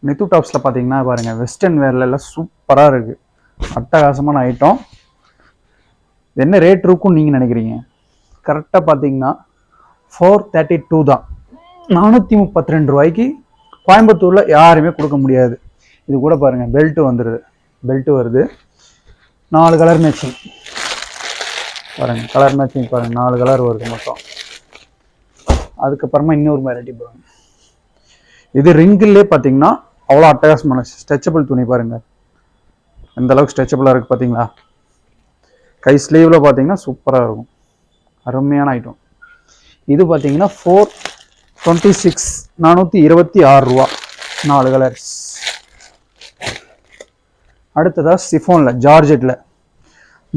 நித்து டாப்ஸில் பார்த்தீங்கன்னா பாருங்கள் வெஸ்டர்ன் வேர்ல எல்லாம் சூப்பராக இருக்குது. அட்டகாசமான ஐட்டம். என்ன ரேட் இருக்கும்னு நீங்கள் நினைக்கிறீங்க? கரெக்டாக பார்த்தீங்கன்னா 432 தான். 432 ரூபாய்க்கு கோயம்புத்தூரில் யாருமே கொடுக்க முடியாது. இது கூட பாருங்கள் பெல்ட்டு வந்துடுது. பெல்ட்டு வருது. 4 கலர் மேட்சிங் பாருங்கள். கலர் மேட்சிங் பாருங்கள், 4 கலர் வருது மொத்தம். அதுக்கப்புறமா இன்னொரு வெரைட்டி பாருங்கள். இது ரிங்கிலே பார்த்தீங்கன்னா அவ்வளோ அட்டகாசமான ஸ்ட்ரெச்சபிள் துணி பாருங்கள். எந்த அளவுக்கு ஸ்ட்ரெச்சபிளாக இருக்குது பார்த்தீங்களா? கை ஸ்லீவில் பார்த்தீங்கன்னா சூப்பராக இருக்கும். அருமையான ஐட்டம். இது பார்த்தீங்கன்னா 426 426 ரூபா. 4 கலர்ஸ். அடுத்ததாக சிஃபோனில்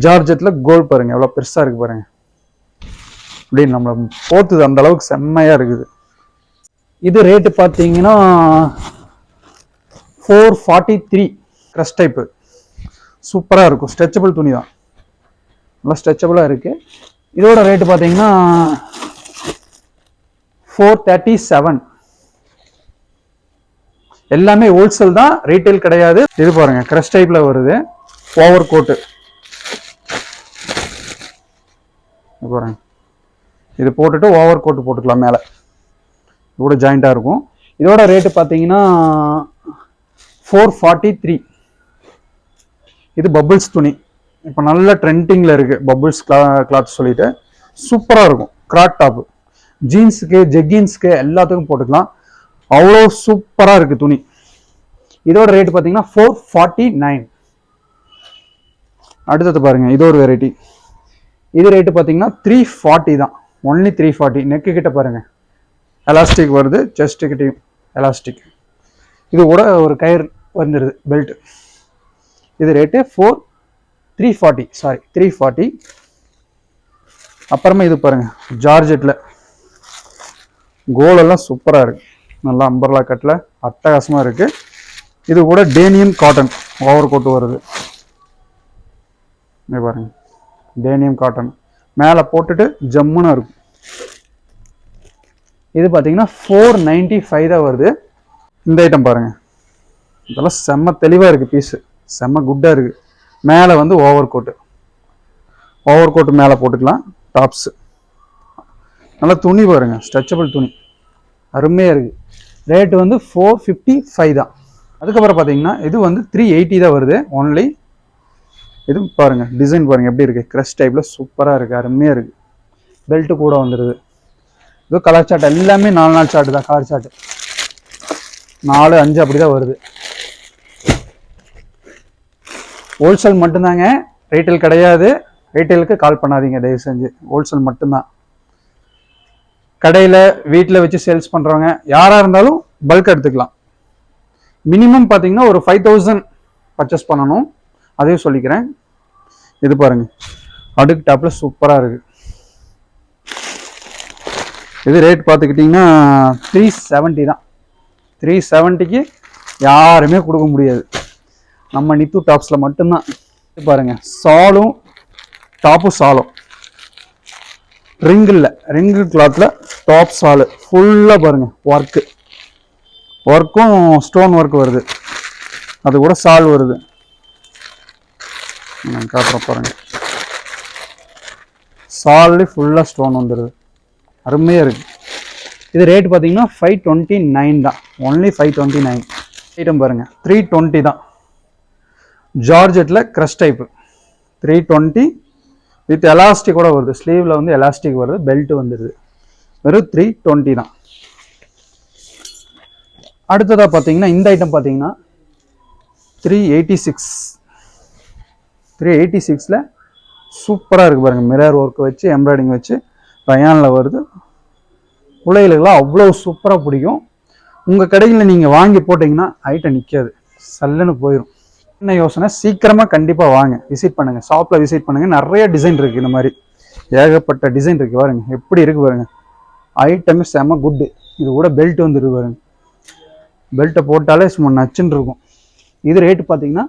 ஜார்ஜெட்டில் கோல்ட் பாருங்கள் எவ்வளோ பெருசாக இருக்குது பாருங்கள். அப்படின்னு நம்மளை போத்துது, அந்த அளவுக்கு செம்மையாக இருக்குது. இது ரேட்டு பார்த்தீங்கன்னா 443. க்ரஷ் டைப்பு சூப்பராக இருக்கும். ஸ்ட்ரெச்சபிள் துணி தான், நல்லா ஸ்ட்ரெச்சபிளாக இருக்குது. இதோட ரேட்டு பார்த்தீங்கன்னா 437. எல்லாமே ஹோல்சேல் தான், ரீட்டைல் கிடையாது. இது பாருங்க க்ரஷ் டைப்ல வருது. ஓவர் கோட்டு பாருங்க. இது போட்டுட்டு ஓவர் கோட்டு போட்டுக்கலாம் மேலே. இதோட ஜாயிண்டாக இருக்கும். இதோட ரேட்டு பார்த்தீங்கன்னா 443. இது பபுள்ஸ் துணி. இப்போ நல்ல ட்ரெண்டிங்கில் இருக்குது பபுள்ஸ் கிளாத் சொல்லிட்டு. சூப்பராக இருக்கும். கிராட் டாப்பு ஜீன்ஸுக்கு ஜெக்கின்ஸுக்கு எல்லாத்துக்கும் போட்டுக்கலாம். அவ்வளோ சூப்பராக இருக்குது துணி. இதோட ரேட்டு பார்த்தீங்கன்னா 449. அடுத்தது பாருங்கள், இது ஒரு வெரைட்டி. இது ரேட்டு பார்த்தீங்கன்னா 340 தான். ஒன்லி 340. நெக்கு கிட்ட பாருங்கள் எலாஸ்டிக் வருது, செஸ்ட்டு கிட்டையும் எலாஸ்டிக். இது கூட ஒரு கயிறு வந்துடுது பெல்ட். இது ரேட்டு 340. அப்புறமா இது பாருங்கள் ஜார்ஜெட்டில் கோலெல்லாம் சூப்பராக இருக்குது. நல்லா அம்பர்லா கட்டில் அட்டகாசமாக இருக்குது. இது கூட டேனியம் காட்டன் ஓவர் கோட்டு வருது. பாருங்க டேனியம் காட்டன் மேலே போட்டுட்டு ஜம்முன்னு இருக்கும். இது பார்த்தீங்கன்னா 495 தான் வருது. இந்த ஐட்டம் பாருங்கள், இதெல்லாம் செம்ம தெளிவாக இருக்குது. பீஸு செம்ம குட்டாக இருக்குது. மேலே வந்து ஓவர் கோட்டு மேலே போட்டுக்கலாம். டாப்ஸு நல்லா துணி பாருங்கள், ஸ்ட்ரெச்சபிள் துணி அருமையாக இருக்குது. ரேட்டு வந்து 455 தான். அதுக்கப்புறம் பார்த்தீங்கன்னா இது வந்து 380 தான் வருது ஒன்லி. இது பாருங்கள் டிசைன் பாருங்கள் எப்படி இருக்குது. க்ரஷ் டைப்பில் சூப்பராக இருக்குது, அருமையாக இருக்குது. பெல்ட்டு கூட வந்துடுது. இது கலர் சார்ட் எல்லாமே 4 சார்ட்டு தான். கலர் சார்ட்டு 4 5 அப்படி தான் வருது. ஹோல்சேல் மட்டும்தாங்க, ரீட்டைல் கிடையாது. ரீட்டைலுக்கு கால் பண்ணாதீங்க தயவு செஞ்சு. ஹோல்சேல் மட்டும்தான். கடையில் வீட்டில் வச்சு சேல்ஸ் பண்ணுறவங்க யாராக இருந்தாலும் பல்க் எடுத்துக்கலாம். மினிமம் பார்த்தீங்கன்னா ஒரு 5000 பர்ச்சேஸ் பண்ணணும், அதையும் சொல்லிக்கிறேன். இது பாருங்கள் அடுக்கு டாப்பில் சூப்பராக இருக்குது. இது ரேட் பார்த்துக்கிட்டிங்கன்னா 370 தான். 370க்கு யாருமே கொடுக்க முடியாது, நம்ம நித்து டாப்ஸில் மட்டும்தான். இது பாருங்கள் சாலும் டாப்பும் சாலும் ரிங்கு கிளாத்தில் டாப் சாலு ஃபுல்லாக பாருங்கள் ஒர்க்கும் ஸ்டோன் ஒர்க் வருது. அது கூட சால் வருது. நான் காட்டுறேன் பாருங்கள். சால்லே ஃபுல்லாக ஸ்டோன் வந்துடுது, அருமையாக இருக்குது. இது ரேட் பார்த்தீங்கன்னா 529 தான். ஒன்லி 529. ஐட்டம் பாருங்கள் 320 தான். ஜார்ஜெட்டில் க்ரஷ் டைப்பு 320 வித் எலாஸ்டிக் கூட வருது. ஸ்லீவில் வந்து எலாஸ்டிக் வருது, பெல்ட் வந்துடுது. வெறும் 320 தான். அடுத்ததாக பார்த்தீங்கன்னா இந்த ஐட்டம் பார்த்தீங்கன்னா 386ல் சூப்பராக இருக்குது பாருங்கள். மிரர் ஒர்க் வச்சு எம்ப்ராய்டிங் வச்சு ரயானில் வருது. பிள்ளைகளுக்கெல்லாம் அவ்வளோ சூப்பராக பிடிக்கும். உங்கள் கடையில் நீங்கள் வாங்கி போட்டிங்கன்னா ஐட்டம் நிற்காது, சல்லுன்னு போயிடும். என்ன யோசனை, சீக்கிரமாக கண்டிப்பாக வாங்க, விசிட் பண்ணுங்கள். ஷாப்பில் விசிட் பண்ணுங்கள். நிறைய டிசைன் இருக்குது, இந்த மாதிரி ஏகப்பட்ட டிசைன் இருக்குது. பாருங்கள் எப்படி இருக்குது பாருங்கள். ஐட்டமே செம்ம குட்டு. இது கூட பெல்ட் வந்துருக்கு பாருங்கள். பெல்ட்டை போட்டாலே சும்மா நச்சுன்னு இருக்கும். இது ரேட்டு பார்த்தீங்கன்னா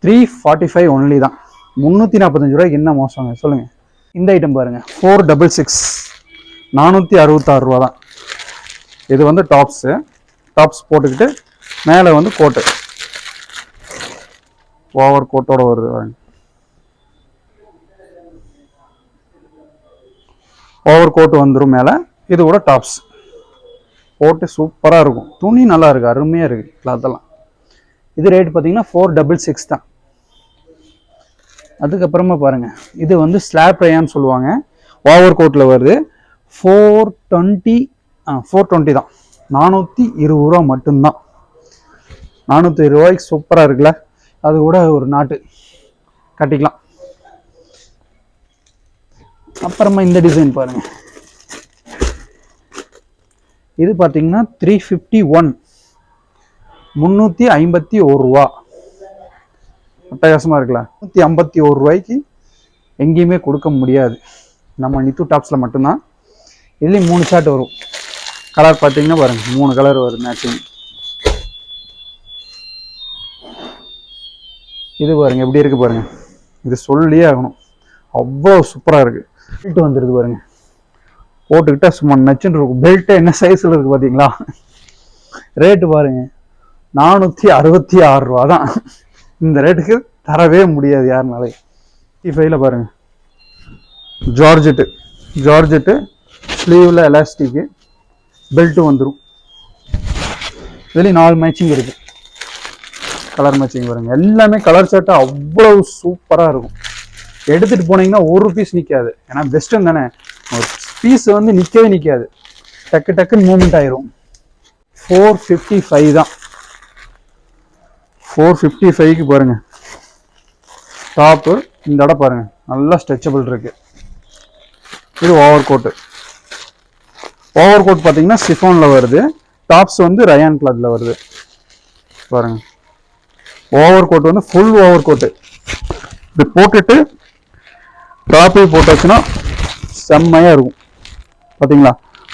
345 ஒன்லி தான். 345 ரூபாய்க்கு என்ன மோசங்க சொல்லுங்கள். இந்த ஐட்டம் பாருங்கள் 466 466 ரூபா தான். இது வந்து டாப்ஸ் போட்டுக்கிட்டு மேலே வந்து கோட்டு ஓவர் கோட்டோட வருது. ஓவர் கோட்டு வந்துடும் மேலே. இது கூட டாப்ஸ் போட்டு சூப்பராக இருக்கும். துணி நல்லா இருக்குது, அருமையாக இருக்குது கிளாத்தெல்லாம். இது ரேட் பார்த்தீங்கன்னா 466 தான். அதுக்கப்புறமா பாருங்கள், இது வந்து ஸ்லாப் ரயான்னு சொல்லுவாங்க. ஓவர் கோட்டில் வருது. 420 தான். 420 ரூபா மட்டும்தான். 420 ரூபாய்க்கு சூப்பராக இருக்குல்ல. அது கூட ஒரு நாட்டு கட்டிக்கலாம். அப்புறமா இந்த டிசைன் பாருங்க. இது பார்த்தீங்கன்னா 351 351 ரூபா. அட்டகாசமாக இருக்குல்ல. 351 ரூபாய்க்கு எங்கேயுமே கொடுக்க முடியாது. நம்ம நித்து டாப்ஸில் மட்டும்தான். இதுலேயும் 3 ஷார்ட் வரும். கலர் பார்த்தீங்கன்னா பாருங்கள், 3 கலர் வரும் மேட்சிங். இது பாருங்க எப்படி இருக்குது பாருங்கள். இது சொல்லியே ஆகணும், அவ்வளோ சூப்பராக இருக்குது. பெல்ட் வந்துடுது பாருங்க. போட்டுக்கிட்டா சும்மா நச்சுன்னு இருக்கும். பெல்ட்டு என்ன சைஸில் இருக்குது பார்த்தீங்களா. ரேட்டு பாருங்க 466 ரூபா தான். இந்த ரேட்டுக்கு தரவே முடியாது யாருனாலே. 55ல பாருங்க. ஜார்ஜெட்டு ஸ்லீவில் எலாஸ்டிக்கு பெல்ட்டும் வந்துடும். இதுலேயும் 4 மேட்சிங் இருக்குது. கலர் மேட்சிங் பாருங்க. எல்லாமே கலர் ஷர்ட்டாக அவ்வளோ சூப்பராக இருக்கும். எடுத்துகிட்டு போனீங்கன்னா ஒரு பீஸ் நிற்காது. ஏன்னா வெஸ்டர்ன் தானே, ஒரு பீஸ் வந்து நிற்கவே நிற்காது. டக்குன்னு மூவ்மெண்ட் ஆயிரும். 455 தான். 455க்கு பாருங்க. டாப்பு இந்த இடம் பாருங்க, நல்லா ஸ்ட்ரெச்சபிள் இருக்கு. இது ஓவர் கோட் பார்த்தீங்கன்னா சிஃபானில் வருது. டாப்ஸ் வந்து ரயான் கிளாத்ல வருது பாருங்க. ஓவர் கோட் வந்து ஃபுல் ஓவர் கோட்டு. இது போட்டுட்டு டாப்பே போட்டாச்சுன்னா செம்மையா இருக்கும். பார்த்தீங்களா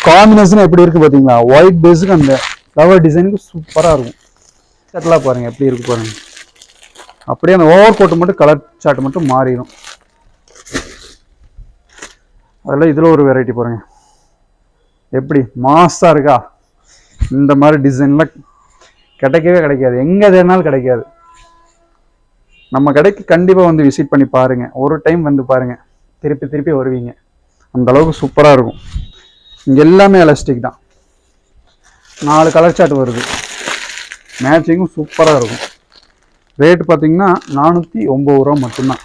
காம்பினேஷன் எப்படி இருக்கு பார்த்தீங்களா. ஒயிட் பேஸுக்கு அந்த ஃப்ளவர் டிசைனுக்கு சூப்பராக இருக்கும். ஷர்ட்லாம் பாருங்க எப்படி இருக்கு பாருங்க. அப்படியே அந்த ஓவர் கோட்டு மட்டும் கலர் சார்ட் மட்டும் மாறிடும். அதில் இதில் ஒரு வெரைட்டி பாருங்க, எப்படி மாஸாக இருக்கா. இந்த மாதிரி டிசைன்லாம் கிடைக்கவே கிடைக்காது, எங்கே தேடினாலும் கிடைக்காது. நம்ம கடைக்கு கண்டிப்பாக வந்து விசிட் பண்ணி பாருங்க. ஒரு டைம் வந்து பாருங்க, திருப்பி வருவீங்க. அந்த அளவுக்கு சூப்பராக இருக்கும். இங்கே எல்லாமே எலாஸ்டிக் தான். 4 கலர் சார்ட் வருது. மேட்சிங்கும் சூப்பராக இருக்கும். ரேட்டு பார்த்தீங்கன்னா 409 ரூபா மட்டும்தான்.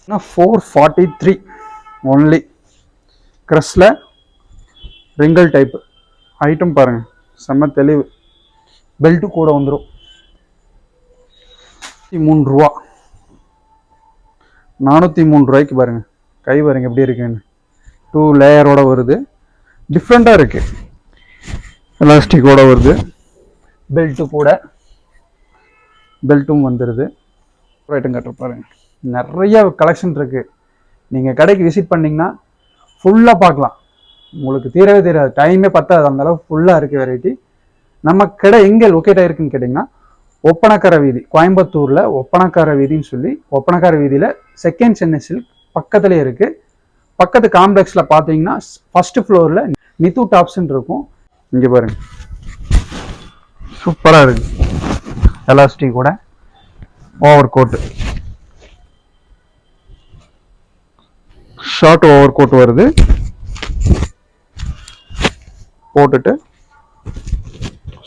443 ஒன்லி. க்ரஸில் ரிங்கல் டைப்பு ஐட்டம் பாருங்கள், செம்ம தெளிவு. பெல்ட்டு கூட வந்துடும். 3 ரூபா. 403 ரூபாய்க்கு பாருங்க. கை பாருங்க எப்படி இருக்குன்னு. 2 லேயரோட வருது. டிஃப்ரெண்ட்டாக இருக்கு. எலாஸ்டிக்கோட வருது. பெல்ட்டும் வந்துடுது. ஐட்டம் கட்டுற பாருங்க, நிறைய கலெக்ஷன் இருக்கு. நீங்கள் கடைக்கு விசிட் பண்ணிங்கன்னா ஃபுல்லாக பார்க்கலாம். உங்களுக்கு தீரவே தெரியாது, டைமே பத்தாது, அந்த அளவுக்கு ஃபுல்லாக இருக்குது வெரைட்டி. நம்ம கடை எங்கே லொக்கேட் ஆகிருக்குன்னு கேட்டிங்கன்னா ஒப்பனக்கார வீதி, கோயம்புத்தூரில் ஒப்பனக்கார வீதின்னு சொல்லி, ஒப்பனக்கார வீதியில் செகண்ட் சென்னை சில்க் பக்கத்துலேயே இருக்குது. பக்கத்து காம்ப்ளெக்ஸில் பார்த்தீங்கன்னா ஃபர்ஸ்ட் ஃப்ளோரில் நித்து டாப்ஸ்ன்னு இருக்கும். இங்கே பாருங்க சூப்பராக இருக்குது. எலாஸ்டிக் கூட over coat, short over coat வருது. போட்டுட்டு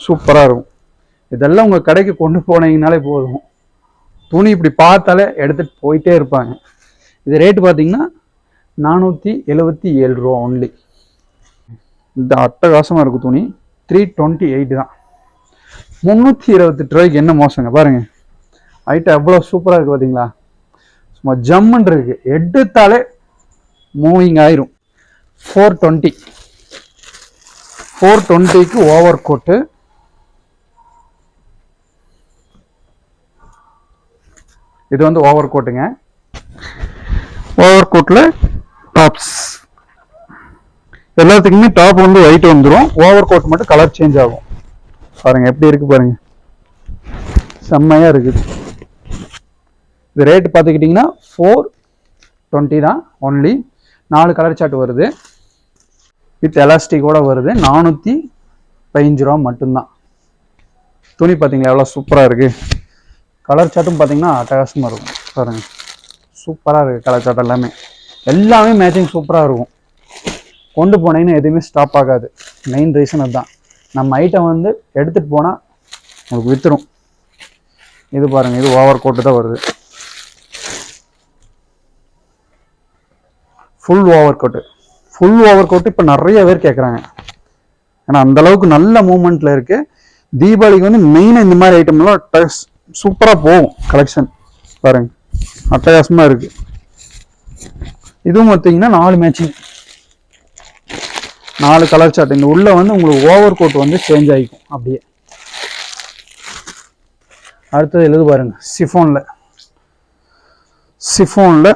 சூப்பராக இருக்கும். இதெல்லாம் உங்கள் கடைக்கு கொண்டு போனீங்கனாலே போதும். துணி இப்படி பார்த்தாலே எடுத்துகிட்டு போயிட்டே இருப்பாங்க. இது ரேட்டு பார்த்தீங்கன்னா 477 ரூபா ஒன்லி. இந்த அட்டகாசமாக இருக்கும் துணி. 328 தான். 328 ரூபாய்க்கு என்ன மோசங்க பாருங்க. ஐட்டம் எவ்வளோ சூப்பராக இருக்குது பார்த்தீங்களா. சும்மா ஜம்முன்னு இருக்கு, எடுத்தாலே மூவிங் ஆயிரும். 420க்கு ஓவர் கோட்டு. இது வந்து ஓவர் கோட்டுங்க. ஓவர் கோட்டில் டாப்ஸ் எல்லாத்துக்குமே டாப் வந்து ஒயிட் வந்துடும். ஓவர் கோட் மட்டும் கலர் சேஞ்ச் ஆகும். பாருங்க எப்படி இருக்கு பாருங்க, செம்மையா இருக்குது. இது ரேட் பார்த்துக்கிட்டிங்கன்னா 420 தான் ஒன்லி. 4 கலர் சார்ட் வருது. வித் எலாஸ்டிக்கோட வருது. 415 ரூபா மட்டும்தான். துணி பார்த்தீங்களா எவ்வளோ சூப்பராக இருக்குது. கலர் சாட்டும் பார்த்தீங்கன்னா அட்டகாசமாக இருக்கும் பாருங்கள். சூப்பராக இருக்குது கலர் சாட் எல்லாமே மேட்சிங் சூப்பராக இருக்கும். கொண்டு போனீங்கன்னா எதுவுமே ஸ்டாப் ஆகாது. மெயின் ரீசன் அதுதான். நம்ம ஐட்டம் வந்து எடுத்துகிட்டு போனால் உங்களுக்கு விற்றுரும். இது பாருங்கள், இது ஓவர் கோட்டு தான் வருது. ஃபுல் ஓவர் கோட்டு இப்போ நிறைய பேர் கேட்குறாங்க. ஏன்னா அந்தளவுக்கு நல்ல மூமெண்ட்டில் இருக்குது. தீபாவளிக்கு வந்து மெயினாக இந்த மாதிரி ஐட்டம்லாம் சூப்பராக போகும். கலெக்ஷன் பாருங்கள் அட்டகாசமாக இருக்குது. இதுவும் பார்த்தீங்கன்னா 4 மேட்சிங், 4 கலர் சார்ட். இந்த உள்ள வந்து உங்களுக்கு ஓவர் கோட் வந்து சேஞ்ச் ஆகிக்கும் அப்படியே. அடுத்தது எழுது பாருங்க, சிஃபோனில்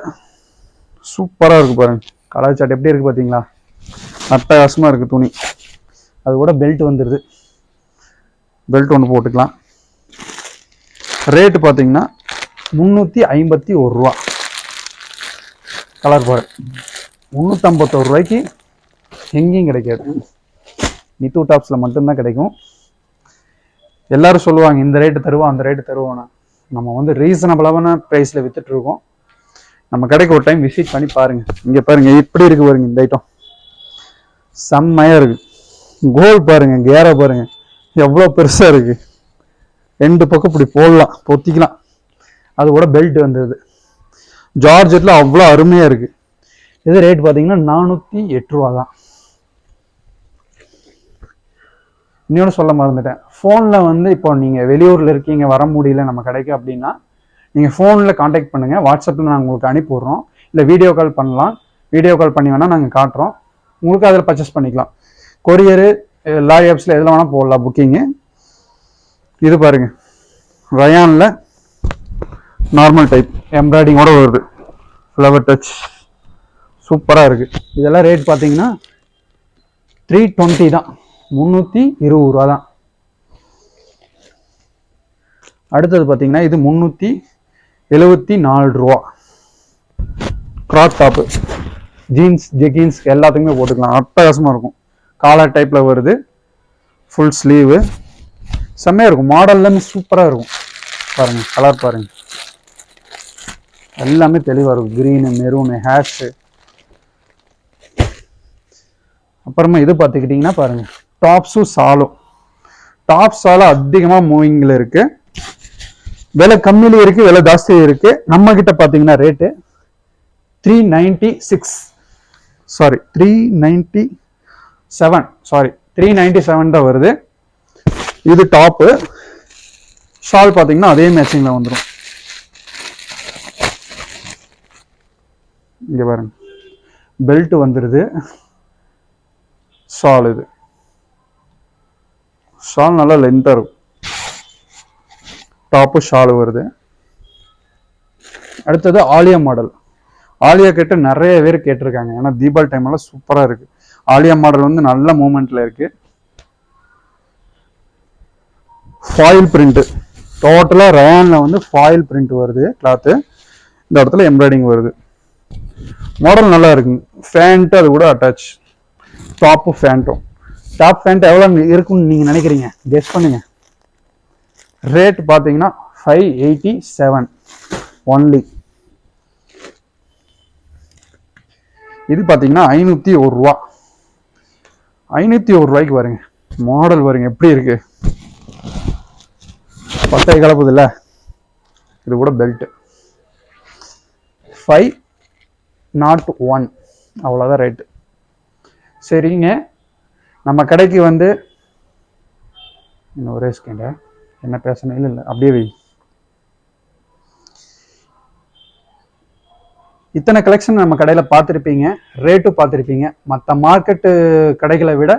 சூப்பராக இருக்குது பாருங்க. கலர் சார்ட் எப்படி இருக்குது பார்த்தீங்களா? அட்டகாசமாக இருக்குது துணி. அது கூட பெல்ட் வந்துடுது. பெல்ட் ஒன்று போட்டுக்கலாம். ரேட்டு பார்த்தீங்கன்னா 351 ரூபா. கலர் பாரு 351 ரூபாய்க்கு எங்கேயும் கிடைக்காது. நித்து டாப்ஸில் மட்டும்தான் கிடைக்கும். எல்லாரும் சொல்லுவாங்க இந்த ரேட்டு தருவோம் அந்த ரேட்டு தருவோம்னா. நம்ம வந்து ரீசனபிளான ப்ரைஸில் விற்றுட்ருக்கோம். நம்ம கடைக்கு ஒரு டைம் விசிட் பண்ணி பாருங்கள். இங்கே பாருங்கள் எப்படி இருக்குது பாருங்கள். இந்த ஐட்டம் செம்மையாக இருக்குது. கோல் பாருங்கள், கேரை பாருங்கள் எவ்வளோ பெருசாக இருக்குது. 2 பக்கம் இப்படி போடலாம், பொத்திக்கலாம். அது கூட பெல்ட் வந்தது. ஜார்ஜெட்டில் அவ்வளோ அருமையாக இருக்குது. இது ரேட் பார்த்தீங்கன்னா 408 ரூபா தான். இன்னொன்று சொல்ல மறந்துட்டேன். ஃபோனில் வந்து இப்போ நீங்கள் வெளியூரில் இருக்கீங்க, வர முடியல நம்ம கடைக்கு அப்படின்னா நீங்கள் ஃபோனில் காண்டாக்ட் பண்ணுங்கள். வாட்ஸ்அப்பில் நாங்கள் உங்களுக்கு அனுப்பிவிட்றோம். இல்லை வீடியோ கால் பண்ணலாம். வீடியோ கால் பண்ணி வேணால் நாங்கள் காட்டுறோம். உங்களுக்கு அதில் பர்ச்சேஸ் பண்ணிக்கலாம். கொரியரு, லாரி ஆப்ஸில் எதில் வேணால் போடலாம் புக்கிங்கு. இது பாருங்கள், ரயானில் நார்மல் டைப் எம்ப்ராய்டிங்கோட வருது. ஃப்ளவர் டச் சூப்பராக இருக்குது. இதெல்லாம் ரேட் பார்த்தீங்கன்னா 320 தான். 320 ரூபா தான். அடுத்தது பார்த்தீங்கன்னா இது 374 ரூபா. கிராப் டாப்பு, ஜீன்ஸ், ஜெகின்ஸ் எல்லாத்துக்குமே போட்டுக்கலாம். அட்டகாசமாக இருக்கும். காலர் டைப்பில் வருது. ஃபுல் ஸ்லீவு செம்மையாக இருக்கும். மாடல் எல்லாமே சூப்பராக இருக்கும். பாருங்கள் கலர் பாருங்கள், எல்லாமே தெளிவாக இருக்கும். Green, maroon, hash. அப்புறமா இது பார்த்துக்கிட்டிங்கன்னா பாருங்கள், டாப்ஸும் சாலும். டாப் சாலும் அதிகமாக மூவிங்கில் இருக்குது. விலை கம்மியிலையும் இருக்குது, விலை ஜாஸ்தியும் இருக்குது. நம்ம கிட்ட பார்த்தீங்கன்னா ரேட்டு 397 தான் வருது. இது டாப்பு. ஷால் பார்த்தீங்கன்னா அதே மேட்சிங்கில் வந்துடும். இங்கே பாருங்க, பெல்ட் வந்துடுது. ஷால், இது ஷால் நல்லா லென்த்தாக இருக்கும். டாப்பு ஷால் வருது. அடுத்தது ஆலியா மாடல். ஆலியா கிட்ட நிறைய பேர் கேட்டிருக்காங்க. ஏன்னா தீபாவளி டைம்லாம் சூப்பராக இருக்குது. ஆலியா மாடல் வந்து நல்ல மூமெண்ட்டில் இருக்குது. ஃபாயில் பிரிண்ட்டு, டோட்டலாக ரயானில் வந்து ஃபாயில் பிரிண்ட் வருது. கிளாத்து இந்த இடத்துல எம்ப்ராய்டிங் வருது. மாடல் நல்லா இருக்குங்க. ஃபேண்ட்டு அது கூட அட்டாச். டாப்பு ஃபேண்ட்டும். டாப் ஃபேண்ட் எவ்வளோ இருக்குன்னு நீங்கள் நினைக்கிறீங்க? கெஸ் பண்ணுங்க. ரேட் பார்த்தீங்கன்னா 587 ஒன்லி. இது பார்த்தீங்கன்னா 501 ரூபா. 501 ரூபாய்க்கு வருங்க. மாடல் வருங்க எப்படி இருக்கு, பட்டை கலப்புது இல்லை. இது கூட பெல்ட் 501 அவ்வளோதான் ரேட்டு. சரிங்க, நம்ம கடைக்கு வந்து இன்னும் ஒரே செகண்ட் என்ன பேசணும். இல்லை அப்படியே வை. இத்தனை கலெக்ஷன் நம்ம கடையில் பார்த்துருப்பீங்க, ரேட்டும் பார்த்துருப்பீங்க. மற்ற மார்க்கெட்டு கடைகளை விட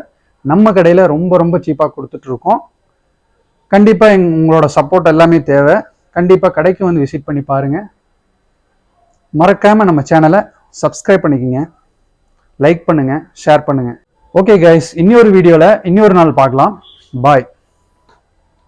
நம்ம கடையில் ரொம்ப ரொம்ப சீப்பாக கொடுத்துட்ருக்கோம். கண்டிப்பாக உங்களோட சப்போர்ட் எல்லாமே தேவை. கண்டிப்பாக கடைக்கு வந்து விசிட் பண்ணி பாருங்கள். மறக்காமல் நம்ம சேனலை சப்ஸ்கிரைப் பண்ணிக்கோங்க, லைக் பண்ணுங்கள், ஷேர் பண்ணுங்கள். ஓகே கைஸ், இன்னொரு வீடியோவில் இன்னொரு நாள் பார்க்கலாம். பாய்.